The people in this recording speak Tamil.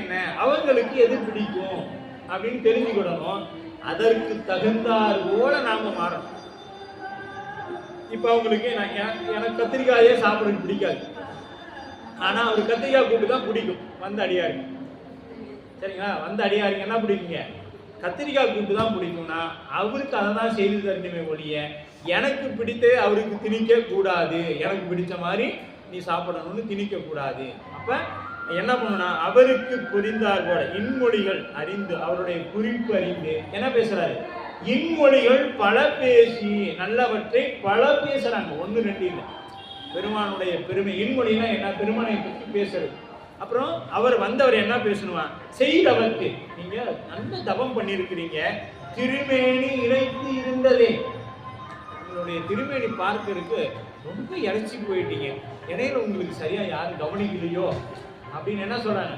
என்ன, அவங்களுக்கு எது பிடிக்கும் அப்படின்னு தெரிஞ்சுக்கிடணும். அதற்கு தகுந்தார் போல நாம மாறணும். இப்ப அவங்களுக்கு எனக்கு கத்திரிக்காயே சாப்பிட பிடிக்காது, ஆனா அவர் கத்திரிக்காய் கூட்டு தான் பிடிக்கும். வந்து அடியாருங்க, சரிங்களா? வந்து அடியாருங்க என்ன பிடிக்குங்க? கத்திரிக்காய் கூட்டு தான் பிடிக்கும்னா அவருக்கு அதை தான் செய்து தரணுமே ஒழிய எனக்கு பிடித்து அவருக்கு திணிக்க கூடாது. எனக்கு பிடிச்ச மாதிரி நீ சாப்பிடணும்னு திணிக்க கூடாது. அப்ப என்ன பண்ணணும்னா அவருக்கு புரிந்தார் போல இன்மொழிகள் அறிந்து, அவருடைய குறிப்பு அறிந்து என்ன பேசுறாரு? இன்மொழிகள் பல பேசி, நல்லவற்றை பல பேசுறாங்க, ஒன்று ரெண்டு இல்லை. பெருமானுடைய பெருமை இன்மொழினா என்ன? பெருமானை பற்றி பேசுறது. அப்புறம் அவர் வந்தவர் என்ன பேசணுமா? செய்தவர்க்கு நீங்க நல்ல தவம் பண்ணியிருக்கிறீங்க, திருமேனி இழைத்து இருந்ததே, உங்களுடைய திருமேனி பார்க்கறதுக்கு ரொம்ப இறைச்சி போயிட்டீங்க, இடையில உங்களுக்கு சரியா யாரும் கவனிக்கலையோ அப்படின்னு என்ன சொல்றாங்க?